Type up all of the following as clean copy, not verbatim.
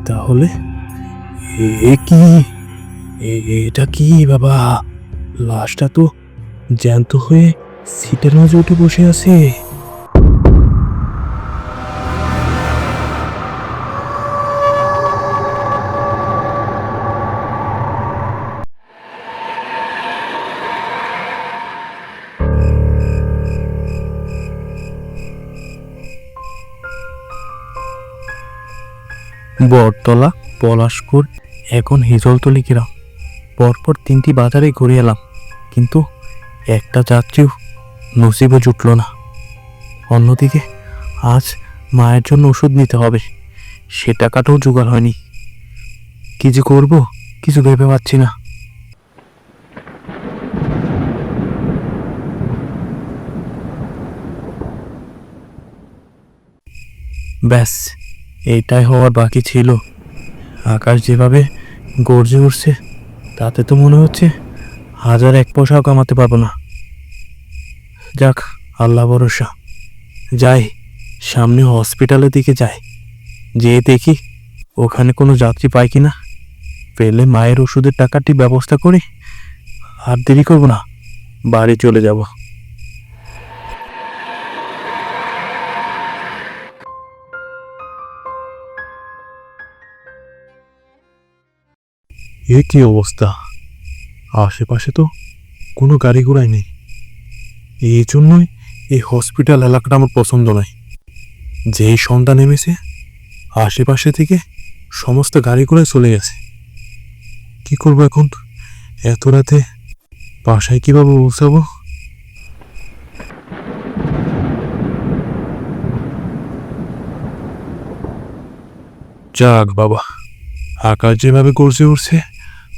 তাহলে কি এটা কি বাবা? লাশটা তো জ্যান্ত হয়ে সিটের মাঝে উঠে বসে আছে। বটতলা, পলাশপুর, এখন হিজলতলি গ্রাম। পরপর 3টি বাজারে ঘুরে এলাম, কিন্তু একটা যাত্রীও নসিবে জুটল না। অন্যদিকে আজ মায়ের জন্য ওষুধ নিতে হবে, সে টাকাটাও জোগাড় হয়নি। কি যে করব কিছু ভেবে পাচ্ছি না। ব্যাস, এইটাই হওয়ার বাকি ছিল। আকাশ যেভাবে গর্জে উঠছে তাতে তো মনে হচ্ছে 1,001 পয়সাও কামাতে পারবো না। যাক, আল্লাহ ভরসা। যাই, সামনে হসপিটালের দিকে যাই, যেয়ে দেখি ওখানে কোনো যাত্রী পাই কিনা। পেলে মায়ের ওষুধের টাকাটি ব্যবস্থা করি, আর দেরি করবো না, বাড়ি চলে যাব। এ কি অবস্থা? আশেপাশে তো কোনো গাড়ি ঘোড়াই নেই। এই জন্যই এই হসপিটাল এলাকাটা আমার পছন্দ নয়। যেই সন্ধ্যা নেমেছে, আশেপাশে থেকে সমস্ত গাড়ি ঘোড়ায় চলে গেছে। কি করবো এখন? এত রাতে বাসায় কিভাবে পৌঁছাবো? যাক বাবা, আকাশ যেভাবে গর্জে উঠছে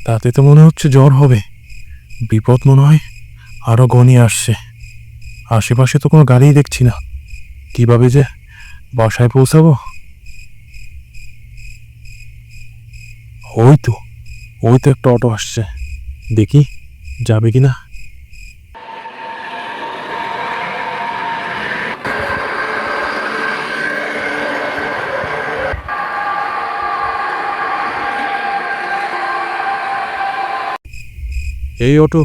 তাতে তো মনে হচ্ছে জ্বর হবে। বিপদ মনে হয় আরো ঘনিয়ে আসছে। আশেপাশে তো কোনো গাড়িই দেখছি না। কিভাবে যে বাসায় পৌঁছাবো? ওই তো, ওই তো একটা অটো আসছে, দেখি যাবে কিনা। এই অটো।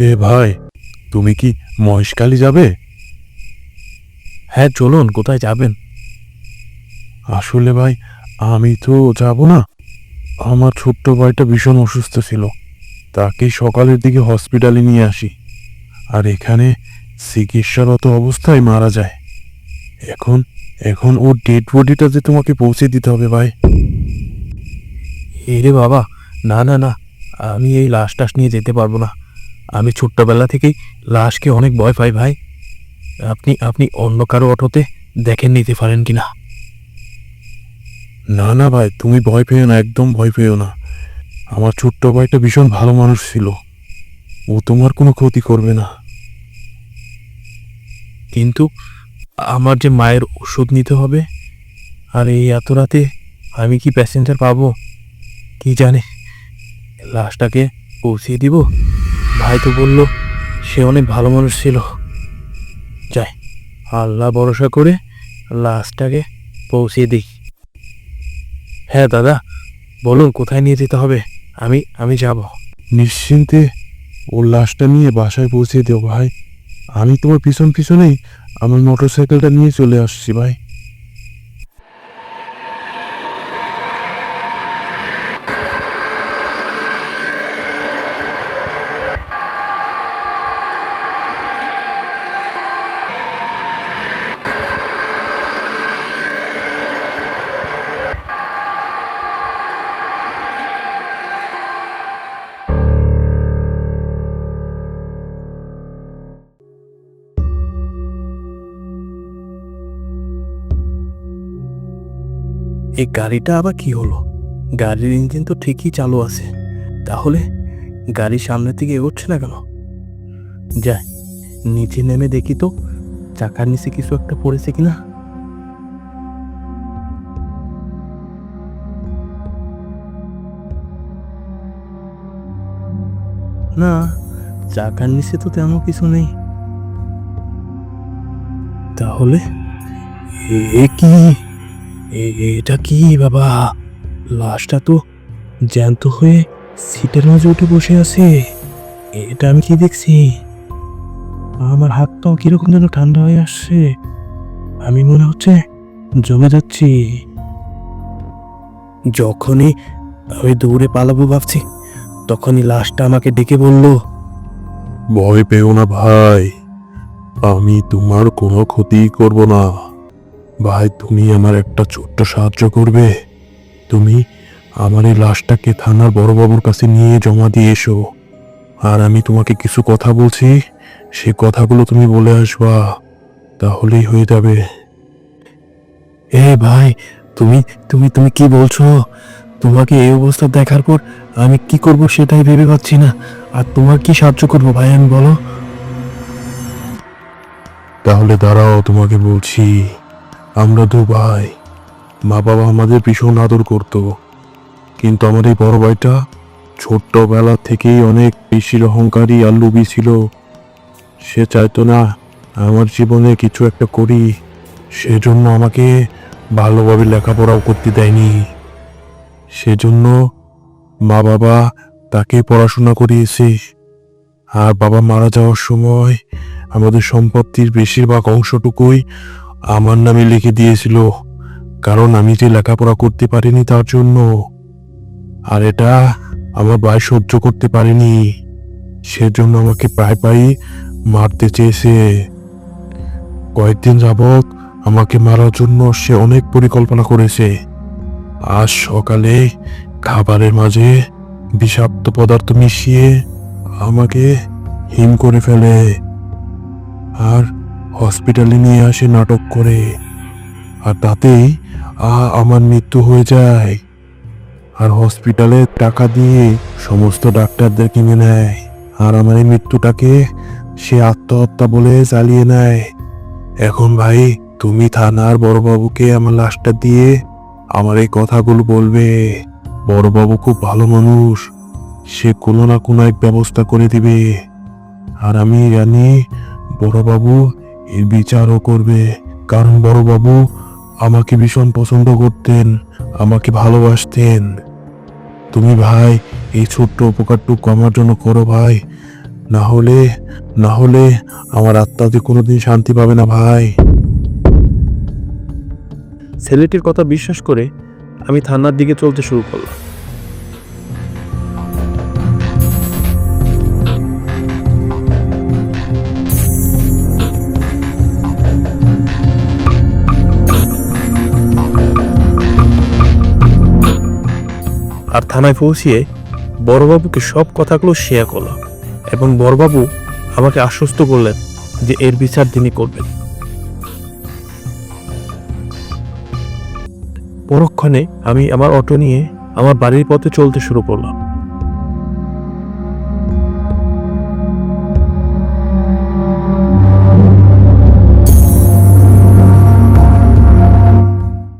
এ ভাই, তুমি কি মহেশখালী যাবে? হ্যাঁ চলুন, কোথায় যাবেন? আসলে ভাই, আমি তো যাব না। আমার ছোট্ট ভাইটা ভীষণ অসুস্থ ছিল, তাকে সকালের দিকে হসপিটালে নিয়ে আসি, আর এখানে চিকিৎসারত অবস্থায় মারা যায়। এখন এখন ওর ডেড বডিটা যে তোমাকে পৌঁছে দিতে হবে ভাই। এরে বাবা, না না না, আমি এই লাশ টাশ নিয়ে যেতে পারবো না। আমি ছোট্টবেলা থেকেই লাশকে অনেক ভয় পাই ভাই। আপনি আপনি অন্য কারো অটোতে দেখেন নিতে পারেন কিনা? না না ভাই, তুমি ভয় পেও না, একদম ভয় পেও না। আমার ছোট্ট ভাইটা ভীষণ ভালো মানুষ ছিল, ও তোমার কোনো ক্ষতি করবে না। কিন্তু আমার যে মায়ের ওষুধ নিতে হবে, আর এই এত রাতে আমি কি প্যাসেঞ্জার পাবো কি জানে। লাশটাকে পৌঁছিয়ে দিব। ভাই তো বলল সে অনেক ভালো মানুষ ছিল। যাই, আল্লাহ ভরসা করে লাশটাকে পৌঁছিয়ে দিই। হ্যাঁ দাদা, বলুন কোথায় নিয়ে যেতে হবে? আমি আমি যাব। নিশ্চিন্তে ওর লাশটা নিয়ে বাসায় পৌঁছে দেও ভাই। আমি তোমার পিছন পিছনেই আমার মোটরসাইকেলটা নিয়ে চলে আসছি ভাই। এই গাড়িটা আবার কি হলো? গাড়ির ইঞ্জিন তো ঠিকই চালু আছে, তাহলে গাড়ির সামনের দিকে এগোচ্ছে না কেন? যাই, নিচে নেমে দেখি তো চাকার নিচে কিছু একটা পড়েছে কিনা। না, চাকার নিচে তো তেমন কিছু নেই। তাহলে এ কি? এটা কি বাবা? লাশটা তো জ্যান্ত হয়ে সিটের মাঝে উঠে বসে আছে। এটা আমি কি দেখছি? আমার হাত পাও কিরকম যেন ঠান্ডা হয়ে আসছে। আমি মনে হচ্ছে জমে যাচ্ছি। যখনই আমি দৌড়ে পালাবো ভাবছি, তখনই লাশটা আমাকে ডেকে বলল, ভয় পেও না ভাই, আমি তোমার কোনো ক্ষতি করব না। ভাই, তুমি আমার একটা ছোট্ট সাহায্য করবে। তুমি আমার এই লাশটাকে থানার বড়বাবুর কাছে নিয়ে জমা দিয়ে এসো। আর আমি তোমাকে কিছু কথা বলছি, সে কথাগুলো তুমি বলে আসবা, তাহলেই হয়ে যাবে। এ ভাই, তুমি তুমি তুমি কি বলছো? তোমাকে এই অবস্থা দেখার পর আমি কি করব সেটাই ভেবে পাচ্ছি না। আর তোমার কি সাহায্য করবো ভাই, আমি বলো। তাহলে দাঁড়াও, তোমাকে বলছি। আমরা দু ভাই, মা বাবা আমাদের ভীষণ আদর করতো, কিন্তু আমার এই বড় ভাইটা ছোট্টবেলা থেকেই অনেক বেশি অহংকারী আর লোভী ছিল। সে চাইতো না আমার জীবনে কিছু একটা করি, সেজন্য আমাকে ভালোভাবে লেখাপড়াও করতে দেয়নি। সেজন্য মা বাবা তাকে পড়াশোনা করিয়েছে। আর বাবা মারা যাওয়ার সময় আমাদের সম্পত্তির বেশিরভাগ অংশটুকুই আমার নামে লিখে দিয়েছিল, কারণ আমি যে লেখাপড়া করতে পারিনি তার জন্য। আর এটা আমার ভাই সহ্য করতে পারেনি, সেজন্য আমাকে প্রায় প্রায়ই মারতে চেয়েছে। কয়েকদিন যাবৎ আমাকে মারার জন্য সে অনেক পরিকল্পনা করেছে। আজ সকালে খাবারের মাঝে বিষাক্ত পদার্থ মিশিয়ে আমাকে হিম করে ফেলে, আর হসপিটালে নিয়ে আসে নাটক করে। আর তাতেই আমার মৃত্যু হয়ে যায়। আর হসপিটালে টাকা দিয়ে সমস্ত ডাক্তারদের কিনে নেয়, আর আমার এই মৃত্যুটাকে সে আত্মহত্যা বলে চালিয়ে নেয়। এখন ভাই, তুমি থানার বড়বাবুকে আমার লাশটা দিয়ে আমার এই কথাগুলো বলবে। বড়বাবু খুব ভালো মানুষ, সে কোনো না কোনো এক ব্যবস্থা করে দিবে। আর আমি জানি বড়বাবু এর বিচারও করবে, কারণ বড়বাবু আমাকে ভীষণ পছন্দ করতেন, আমাকে ভালোবাসতেন। তুমি ভাই এই ছোট্ট উপকারটুকু আমার জন্য করো ভাই, না হলে আমার আত্মাতে কোনোদিন শান্তি পাবে না ভাই। ছেলেটির কথা বিশ্বাস করে আমি থানার দিকে চলতে শুরু করলাম। আর থানায় পৌঁছিয়ে বড়বাবুকে সব কথাগুলো শেয়ার করলাম, এবং বড়বাবু আমাকে আশ্বস্ত করলেন যে এর বিচার তিনি করবেন। পরক্ষণে আমি আমার অটো নিয়ে আমার বাড়ির পথে চলতে শুরু করলাম।